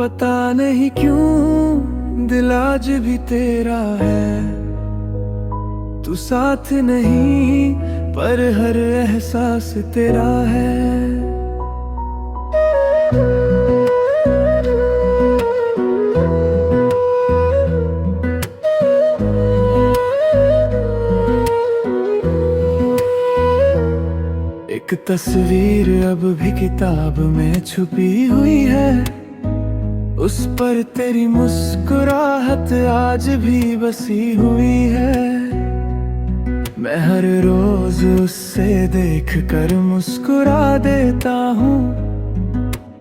पता नहीं क्यों दिल आज भी तेरा है। तू साथ नहीं पर हर एहसास तेरा है। एक तस्वीर अब भी किताब में छुपी हुई है, उस पर तेरी मुस्कुराहट आज भी बसी हुई है। मैं हर रोज उससे देख कर मुस्कुरा देता हूँ,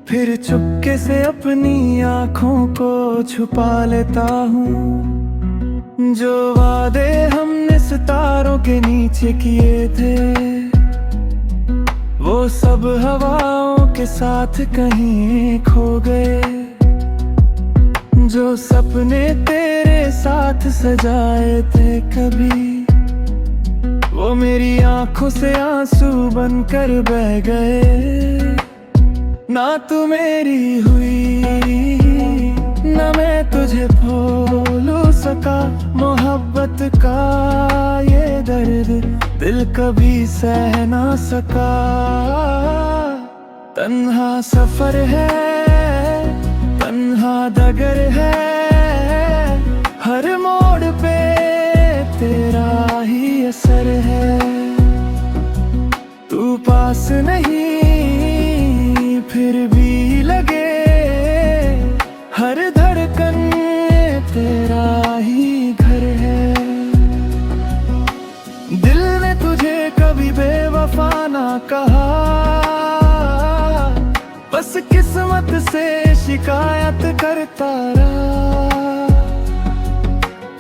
फिर चुपके से अपनी आँखों को छुपा लेता हूँ। जो वादे हमने सितारों के नीचे किए थे, वो सब हवाओं के साथ कहीं खो गए। जो सपने तेरे साथ सजाए थे कभी, वो मेरी आंखों से आंसू बनकर बह गए। ना तू मेरी हुई ना मैं तुझे भूल सका, मोहब्बत का ये दर्द दिल कभी सह ना सका। तन्हा सफर है, तन्हा डगर है, हर मोड़ पे तेरा ही असर है। तू पास नहीं फिर भी लगे, हर धड़कन तेरा ही घर है। दिल ने तुझे कभी बेवफा ना कहा, बस किस्मत से शिकायत करता रहा।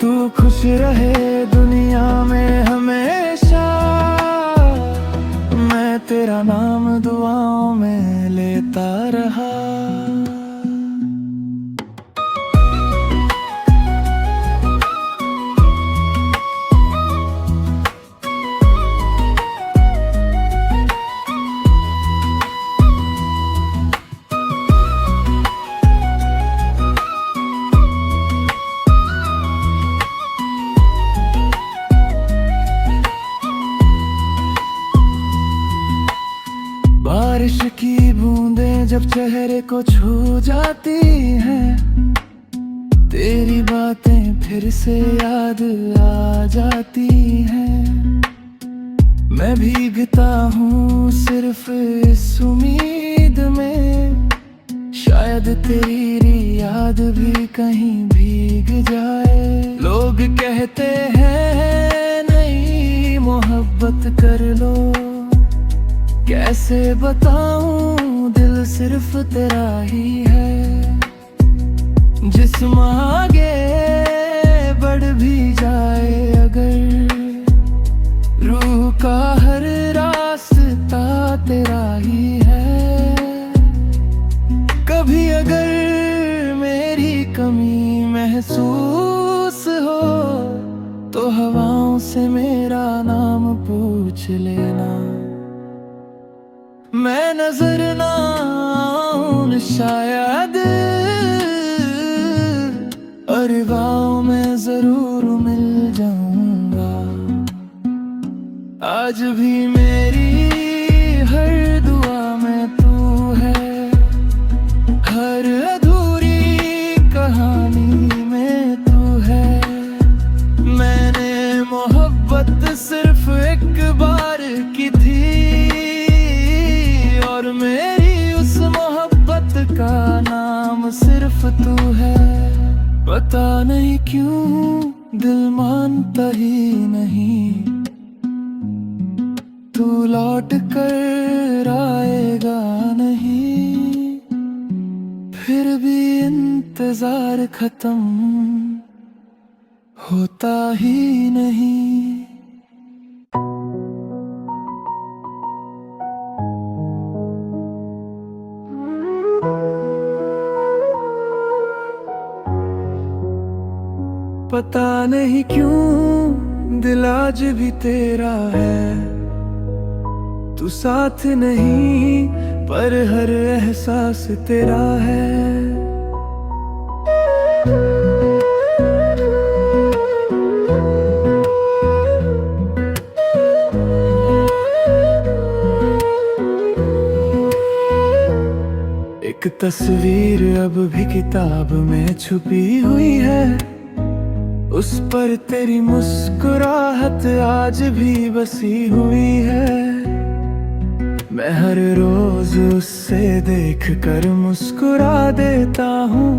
तू खुश रहे दुनिया में हमेशा, मैं तेरा नाम दुआओं में लेता रहा। बारिश की बूंदें जब चेहरे को छू जाती हैं, तेरी बातें फिर से याद आ जाती हैं। मैं भीगता हूँ सिर्फ इस उम्मीद में, शायद तेरी याद भी कहीं भीग जाए। लोग कहते हैं नई मोहब्बत कर लो, कैसे बताऊं दिल सिर्फ तेरा ही है। जिस्म आगे बढ़ भी जाए अगर, रूह का हर रास्ता तेरा ही है। कभी अगर मेरी कमी महसूस हो, तो हवाओं से मेरा नाम पूछ लेना। मैं नजर ना आऊं शायद, और गाँव में जरूर मिल जाऊंगा। आज भी मेरी हर दुआ में तू है, हर अधूरी कहानी में तू है। मैंने मोहब्बत सिर्फ एक बार की थी, और मेरी उस मोहब्बत का नाम सिर्फ तू है। पता नहीं क्यों दिल मानता ही नहीं, तू लौट कर आएगा नहीं। फिर भी इंतजार खत्म होता ही नहीं। पता नहीं क्यों दिल आज भी तेरा है। तू साथ नहीं पर हर एहसास तेरा है। तस्वीर अब भी किताब में छुपी हुई है, उस पर तेरी मुस्कुराहट आज भी बसी हुई है। मैं हर रोज उससे देख कर मुस्कुरा देता हूँ,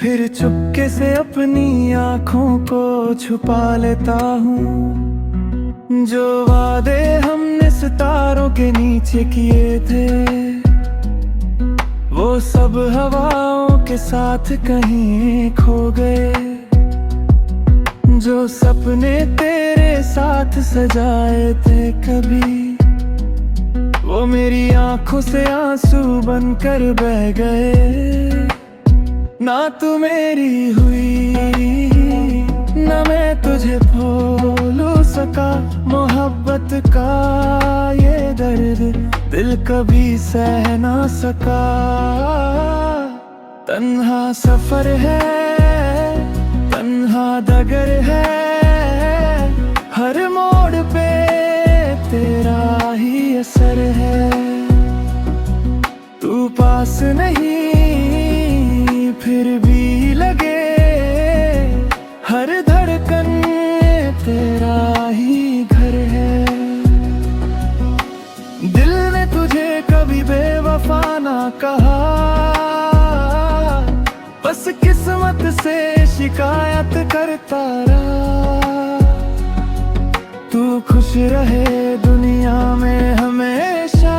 फिर चुपके से अपनी आँखों को छुपा लेता हूँ। जो वादे हमने सितारों के नीचे किए थे, वो सब हवाओं के साथ कहीं खो गए। जो सपने तेरे साथ सजाए थे कभी, वो मेरी आंखों से आंसू बनकर बह गए। ना तू मेरी हुई, ना मैं तुझे भूल सका। मोहब्बत का ये दर्द दिल कभी सह ना सका। तन्हा सफर है, तन्हा डगर है, हर मोड़ पे तेरा ही असर है। तू पास नहीं फिर भी लगे, हर धड़कन तेरा ही घर है। दिल ने तुझे कभी बेवफा ना कहा, बस किस्मत से शिकायत करता रहा। तू खुश रहे दुनिया में हमेशा,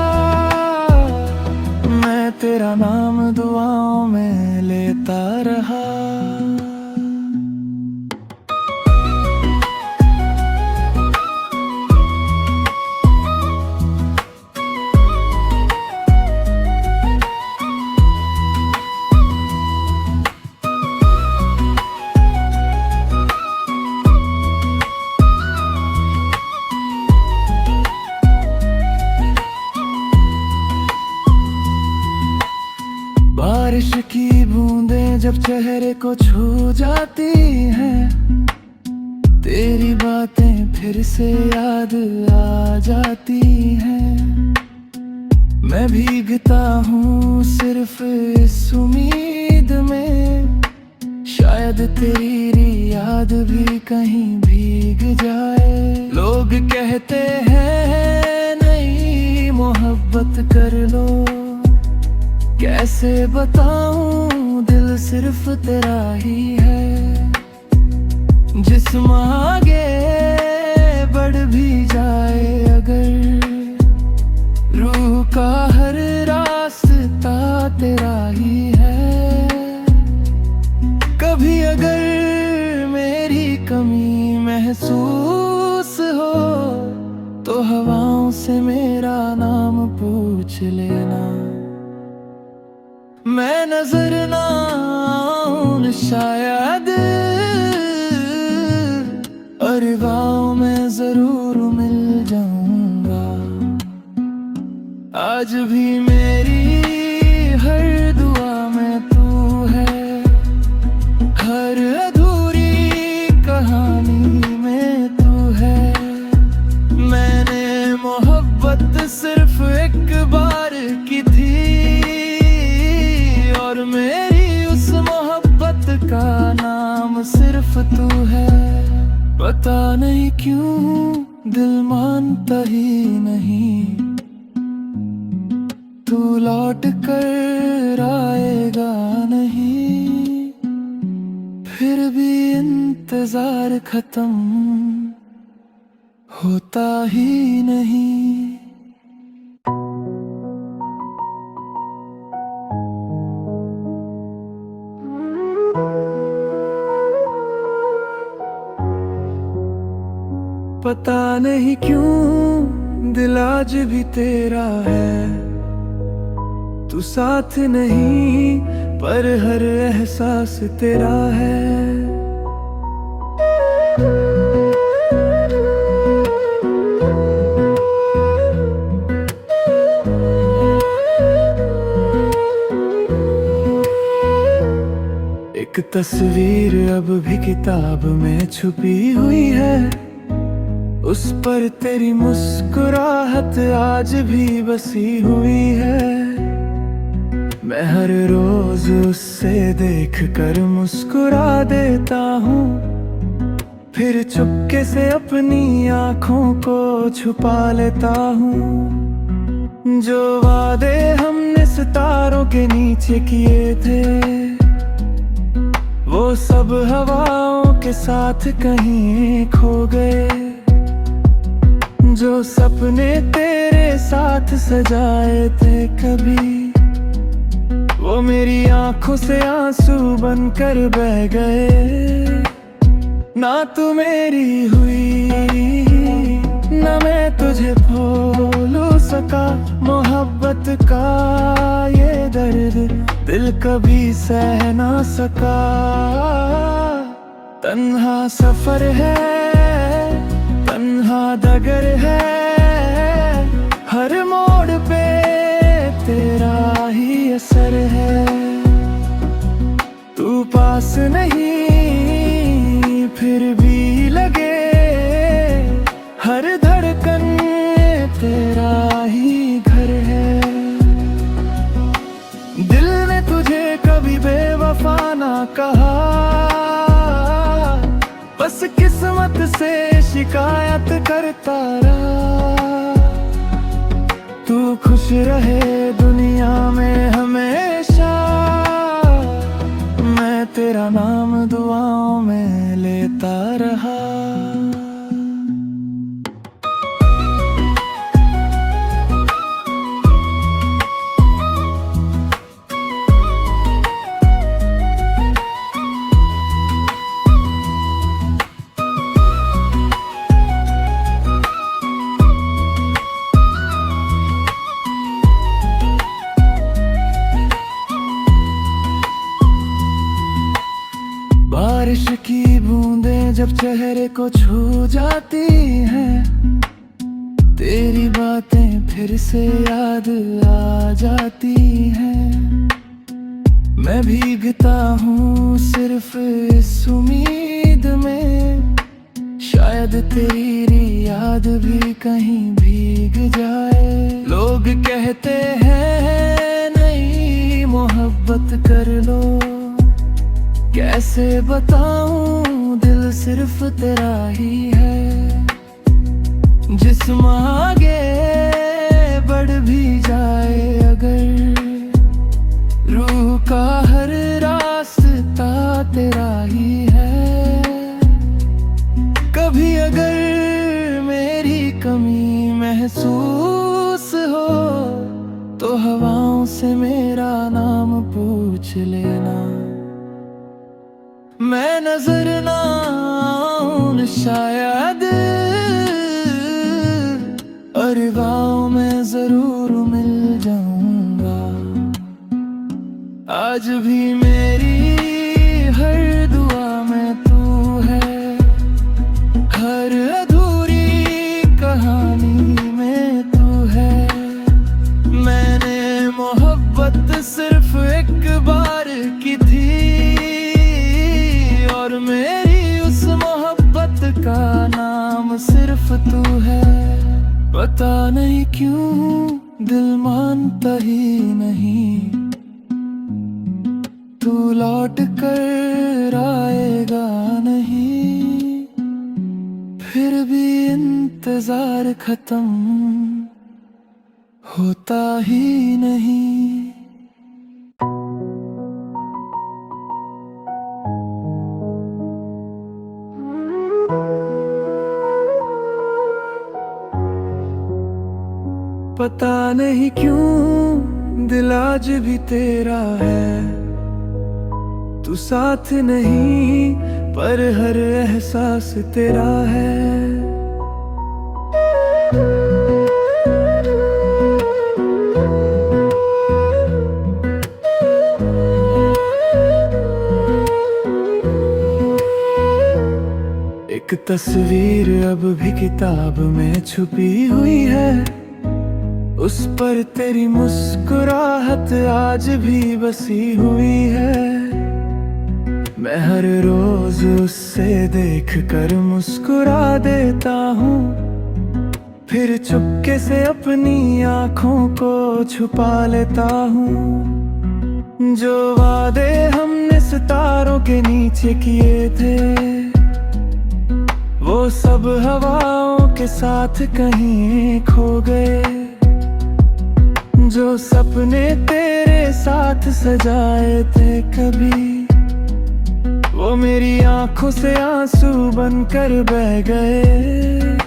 मैं तेरा नाम दुआओं में लेता रहा। बारिश की बूंदें जब चेहरे को छू जाती हैं, तेरी बातें फिर से याद आ जाती हैं। मैं भीगता हूँ सिर्फ इस उम्मीद में, शायद तेरी याद भी कहीं भीग जाए। लोग कहते हैं नई मोहब्बत कर लो, कैसे बताऊं दिल सिर्फ तेरा ही है। जिस्म आगे बढ़ भी जाए अगर, रूह का हर रास्ता तेरा ही है। कभी अगर मेरी कमी महसूस हो, तो हवाओं से मेरा नाम पूछ लेना। मैं नजर ना आऊं शायद, और गाँव में जरूर मिल जाऊंगा। आज भी मेरी हर दुआ में तू है, हर अधूरी कहानी में तू है। मैंने मोहब्बत सिर्फ एक बार की थी, और मेरी उस मोहब्बत का नाम सिर्फ तू है। पता नहीं क्यों दिल मानता ही नहीं, तू लौट कर आएगा नहीं। फिर भी इंतजार खत्म होता ही नहीं। पता नहीं क्यों दिल आज भी तेरा है, तू साथ नहीं पर हर एहसास तेरा है। एक तस्वीर अब भी किताब में छुपी हुई है, उस पर तेरी मुस्कुराहट आज भी बसी हुई है। मैं हर रोज उससे देख कर मुस्कुरा देता हूँ, फिर चुपके से अपनी आँखों को छुपा लेता हूँ। जो वादे हमने सितारों के नीचे किए थे, वो सब हवाओं के साथ कहीं खो गए। जो सपने तेरे साथ सजाए थे कभी, वो मेरी आंखों से आंसू बनकर बह गए। ना तू मेरी हुई, ना मैं तुझे भूल सका। मोहब्बत का ये दर्द दिल कभी सह ना सका। तन्हा सफर है, तन्हा डगर है, हर मोड़ पे तेरा ही असर है। तू पास नहीं फिर भी लगे, हर धड़कन तेरा ही घर है। दिल ने तुझे कभी बेवफा ना कहा, बस किस्मत से शिकायत करता रहा। तू खुश रहे दुनिया में हमेशा, मैं तेरा नाम दुआओं में लेता रहा। बारिश की बूंदें जब चेहरे को छू जाती हैं, तेरी बातें फिर से याद आ जाती हैं। मैं भीगता हूँ सिर्फ इस उम्मीद में, शायद तेरी याद भी कहीं भीग जाए। लोग कहते हैं नई मोहब्बत कर लो, कैसे बताऊं दिल सिर्फ तेरा ही है। जिस्म आगे बढ़ भी जाए अगर, रूह का हर रास्ता तेरा ही है। कभी अगर मेरी कमी महसूस हो, तो हवाओं से मेरा नाम पूछ लेना। मैं नजर ना आऊं शायद, और गाँव में जरूर मिल जाऊंगा। आज भी मेरी हर दुआ में तू है, हर अधूरी कहानी में तू है। मैंने मोहब्बत सिर्फ एक बार की थी, और मेरी उस मोहब्बत का नाम सिर्फ तू है। पता नहीं क्यों दिल मानता ही नहीं, तू लौट कर आएगा नहीं। फिर भी इंतजार खत्म होता ही नहीं। पता नहीं क्यों दिल आज भी तेरा है। तू साथ नहीं पर हर एहसास तेरा है। एक तस्वीर अब भी किताब में छुपी हुई है, उस पर तेरी मुस्कुराहट आज भी बसी हुई है। मैं हर रोज उससे देख कर मुस्कुरा देता हूँ, फिर चुपके से अपनी आँखों को छुपा लेता हूँ। जो वादे हमने सितारों के नीचे किए थे, वो सब हवाओं के साथ कहीं खो गए। जो सपने तेरे साथ सजाए थे कभी, वो मेरी आंखों से आंसू बनकर बह गए।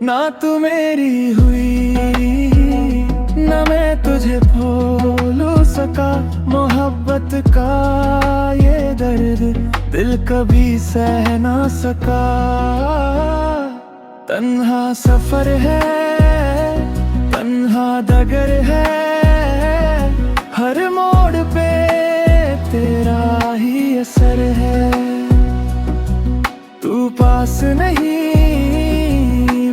ना तू मेरी हुई, ना मैं तुझे भूल सका। मोहब्बत का ये दर्द दिल कभी सह ना सका। तन्हा सफर है, तन्हा डगर है, हर मोड़ पे तेरा ही असर है। तू पास नहीं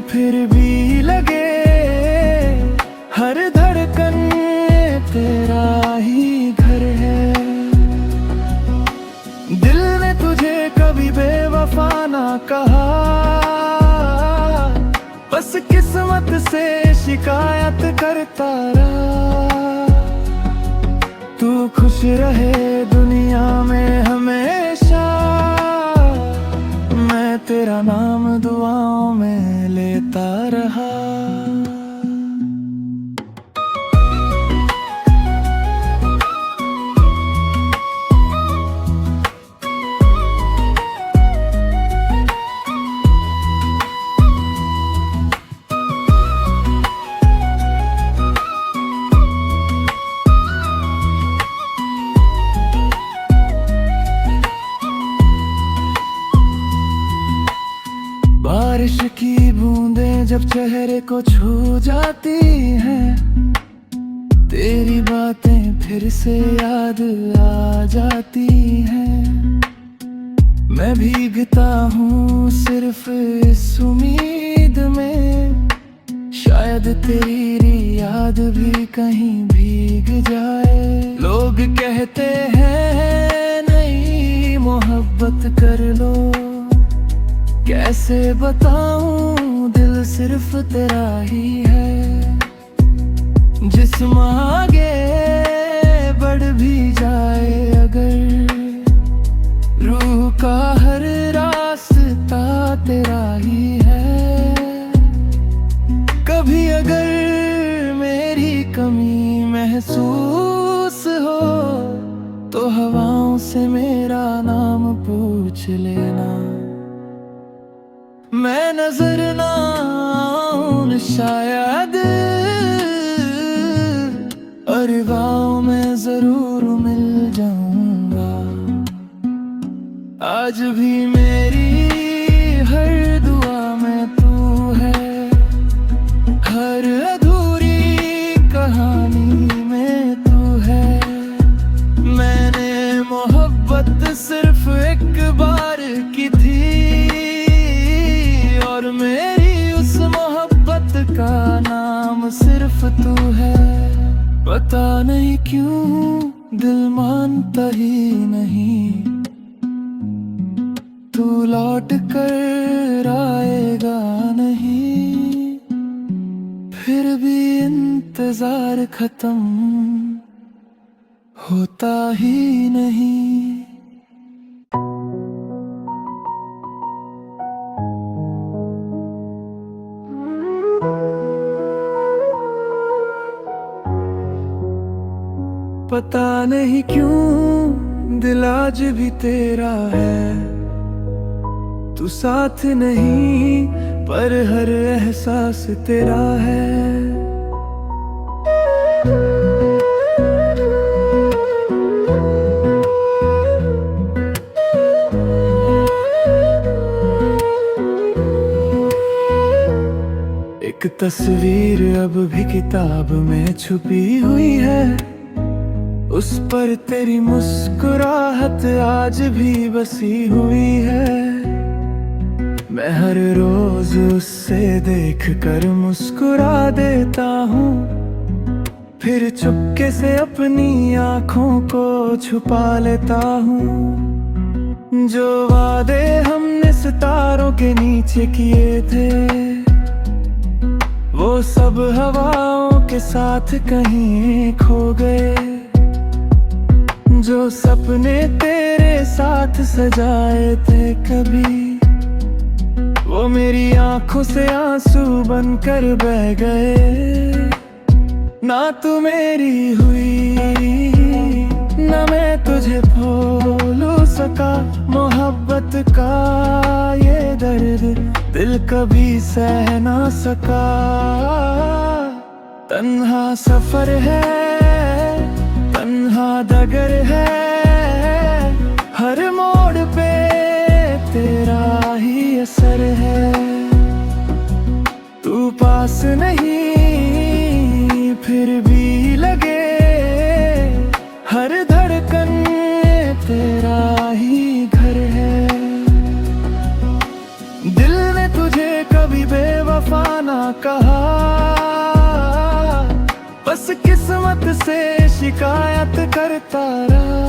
फिर भी लगे, हर धड़कन तेरा ही घर है। दिल ने तुझे कभी बेवफा ना कहा, बस किस्मत से शिकायत करता रहा। तू खुश रहे दुनिया में हमेशा, मैं तेरा नाम दुआओं में लेता रहा। बारिश की बूंदें जब चेहरे को छू जाती हैं, तेरी बातें फिर से याद आ जाती हैं। मैं भीगता हूँ सिर्फ इस उम्मीद में, शायद तेरी याद भी कहीं भीग जाए। लोग कहते हैं नहीं मोहब्बत कर लो, कैसे बताऊं दिल सिर्फ तेरा ही है। जिस्म आगे बढ़ भी जाए अगर, रूह का हर रास्ता तेरा ही है। कभी अगर मेरी कमी महसूस हो, तो हवाओं से मेरा नाम पूछ लेना। मैं नजर ना आऊं शायद, और गाँव में जरूर मिल जाऊंगा। आज भी मेरी हर दुआ में तू है, हर अधूरी कहानी में तू है। मैंने मोहब्बत सिर्फ एक बार की थी, और मेरी उस मोहब्बत का नाम सिर्फ तू है। पता नहीं क्यों दिल मानता ही नहीं, तू लौट कर आएगा नहीं। फिर भी इंतजार खत्म होता ही नहीं। पता नहीं क्यों दिल आज भी तेरा है। तू साथ नहीं पर हर एहसास तेरा है। एक तस्वीर अब भी किताब में छुपी हुई है, उस पर तेरी मुस्कुराहट आज भी बसी हुई है। मैं हर रोज उससे देख कर मुस्कुरा देता हूँ, फिर चुपके से अपनी आँखों को छुपा लेता हूँ। जो वादे हमने सितारों के नीचे किए थे, वो सब हवाओं के साथ कहीं खो गए। जो सपने तेरे साथ सजाए थे कभी, वो मेरी आंखों से आंसू बनकर बह गए। ना तू मेरी हुई, ना मैं तुझे भूल सका। मोहब्बत का ये दर्द दिल कभी सह ना सका। तन्हा सफर है, तन्हा डगर है, हर मोड़ पे तेरा ही असर है। तू पास नहीं फिर भी लगे, हर धड़कन तेरा ही घर है। दिल ने तुझे कभी बेवफा ना कहा, बस किस्मत से शिकायत करता रहा।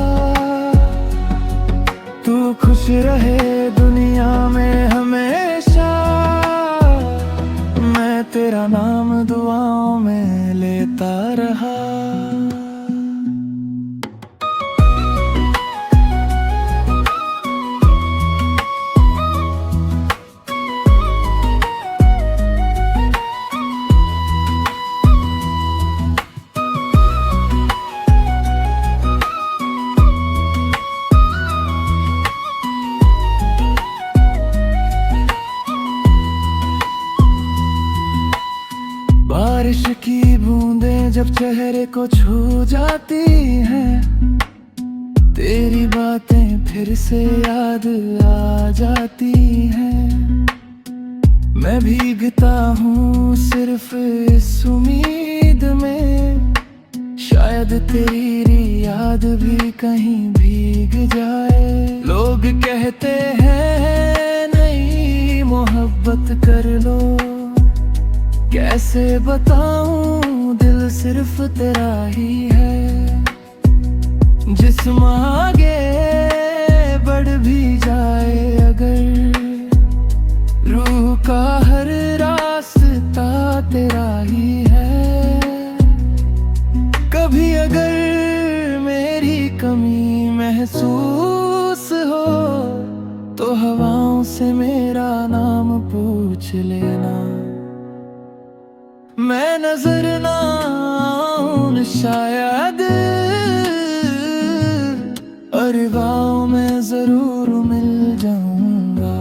तू खुश रहे दुनिया में हमेशा, मैं तेरा नाम दुआओं में लेता रहा। बारिश की बूंदें जब चेहरे को छू जाती हैं, तेरी बातें फिर से याद आ जाती हैं। मैं भीगता हूँ सिर्फ इस उम्मीद में, शायद तेरी याद भी कहीं भीग जाए। लोग कहते हैं नहीं मोहब्बत कर लो, कैसे बताऊं दिल सिर्फ तेरा ही है। जिस्म आगे बढ़ भी जाए अगर, रूह का हर रास्ता तेरा ही है। कभी अगर मेरी कमी महसूस हो, तो हवाओं से मेरा नाम पूछ लेना। मैं नजर ना आऊं शायद, और गाँव में जरूर मिल जाऊंगा।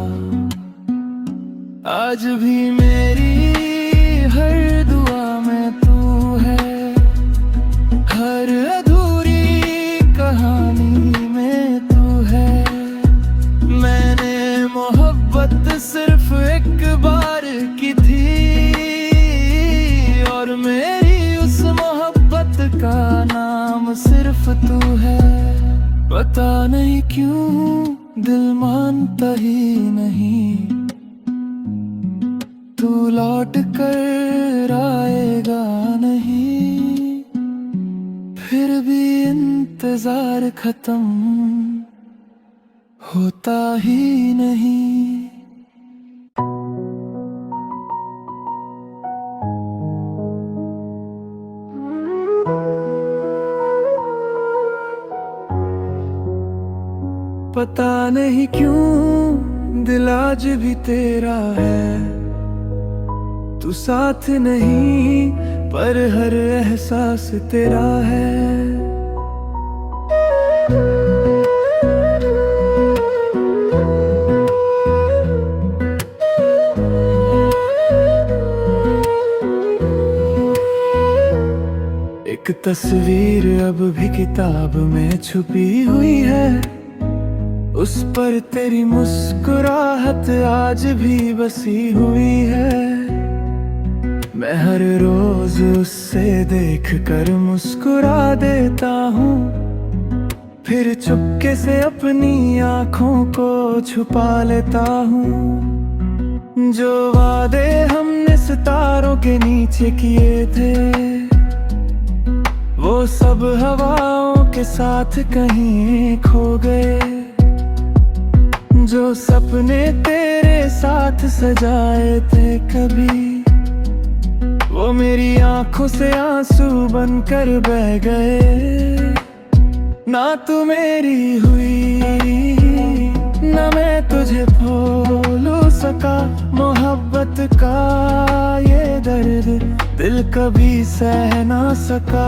आज भी मेरी हर दुआ में तू है, हर अधूरी कहानी में तू है। मैंने मोहब्बत सिर्फ एक बार की थी, और मेरी उस मोहब्बत का नाम सिर्फ तू है। पता नहीं क्यों दिल मानता ही नहीं, तू लौट कर आएगा नहीं। फिर भी इंतजार खत्म होता ही नहीं। पता नहीं क्यों दिल आज भी तेरा है, तू साथ नहीं पर हर एहसास तेरा है। एक तस्वीर अब भी किताब में छुपी हुई है, उस पर तेरी मुस्कुराहट आज भी बसी हुई है। मैं हर रोज उससे देख कर मुस्कुरा देता हूँ, फिर चुपके से अपनी आँखों को छुपा लेता हूँ। जो वादे हमने सितारों के नीचे किए थे, वो सब हवाओं के साथ कहीं खो गए। जो सपने तेरे साथ सजाए थे कभी, वो मेरी आंखों से आंसू बनकर बह गए। ना तू मेरी हुई, ना मैं तुझे भूलू सका। मोहब्बत का ये दर्द दिल कभी सह ना सका।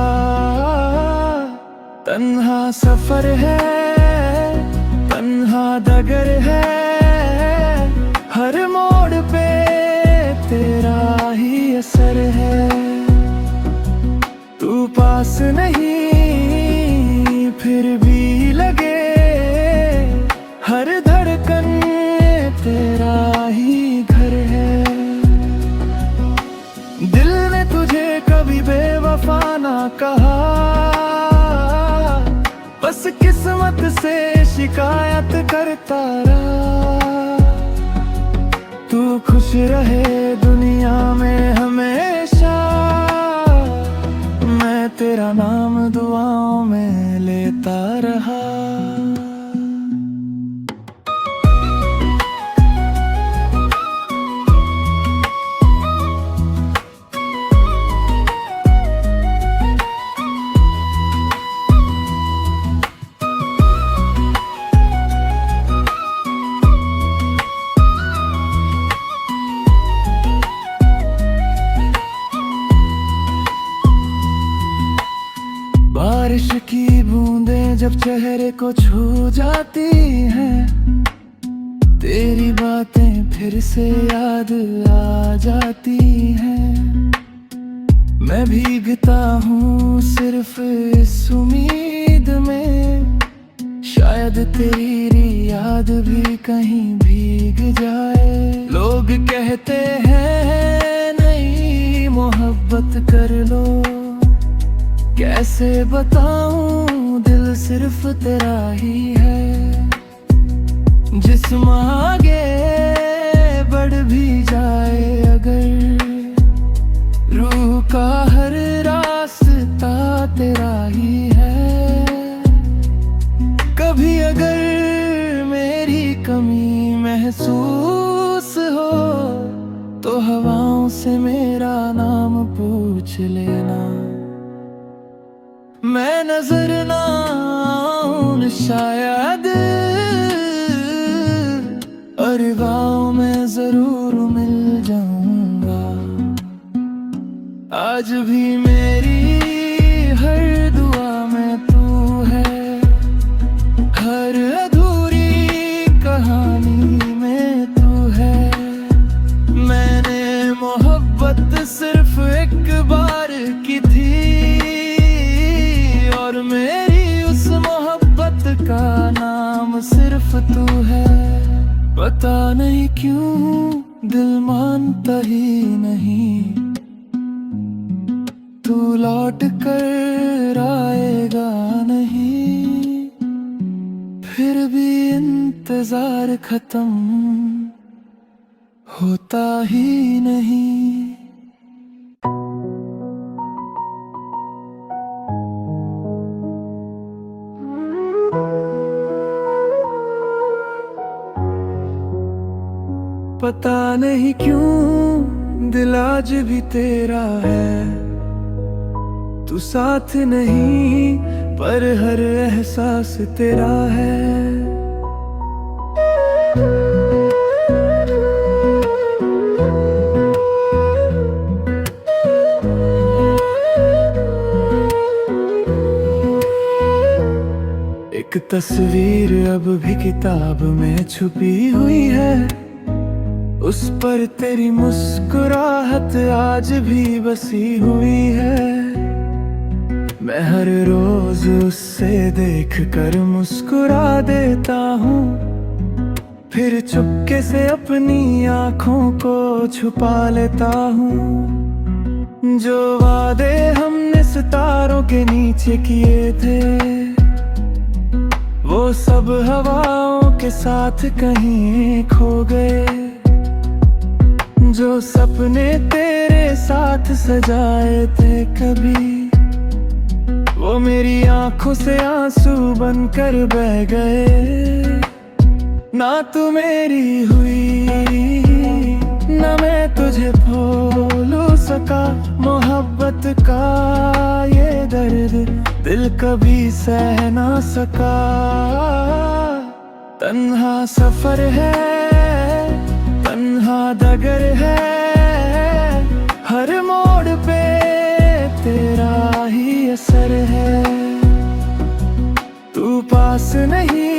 तन्हा सफर है, तन्हा डगर है, हर मोड़ पे तेरा ही असर है। तू पास नहीं फिर भी लगे, हर धड़कन तेरा ही घर है। दिल ने तुझे कभी बेवफा ना कहा, बस किस्मत से शिकायत करता रहा। तू खुश रहे दुनिया में हमेशा, मैं तेरा नाम दुआओं में लेता रहा। बारिश की बूंदें जब चेहरे को छू जाती हैं, तेरी बातें फिर से याद आ जाती हैं। मैं भीगता हूँ सिर्फ इस उम्मीद में, शायद तेरी याद भी कहीं भीग जाए। लोग कहते हैं नहीं मोहब्बत कर लो, कैसे बताऊं दिल सिर्फ तेरा ही है। जिस्म आगे बढ़ भी जाए अगर, रूह का हर रास्ता तेरा ही है। कभी अगर मेरी कमी महसूस हो, तो हवाओं से मेरा नाम पूछ लेना। मैं नजर ना आऊं शायद, और गाँव में जरूर मिल जाऊंगा। आज भी मेरी हर दुआ में तू है, हर अधूरी कहानी में तू है। मैंने मोहब्बत सिर्फ एक बार की थी, और मेरी उस मोहब्बत का नाम सिर्फ तू है। पता नहीं क्यों दिल मानता ही नहीं, तू लौट कर आएगा नहीं। फिर भी इंतजार खत्म होता ही नहीं। पता नहीं क्यों दिल आज भी तेरा है, तू साथ नहीं पर हर एहसास तेरा है। एक तस्वीर अब भी किताब में छुपी हुई है, उस पर तेरी मुस्कुराहट आज भी बसी हुई है। मैं हर रोज उससे देख कर मुस्कुरा देता हूँ, फिर चुपके से अपनी आँखों को छुपा लेता हूँ। जो वादे हमने सितारों के नीचे किए थे, वो सब हवाओं के साथ कहीं खो गए। जो सपने तेरे साथ सजाए थे कभी, वो मेरी आंखों से आंसू बनकर बह गए। ना तू मेरी हुई, ना मैं तुझे भूलू सका। का मोहब्बत का ये दर्द दिल कभी सह ना सका। तन्हा सफर है, तन्हा डगर है, हर मोड़ पे तेरा ही असर है। तू पास नहीं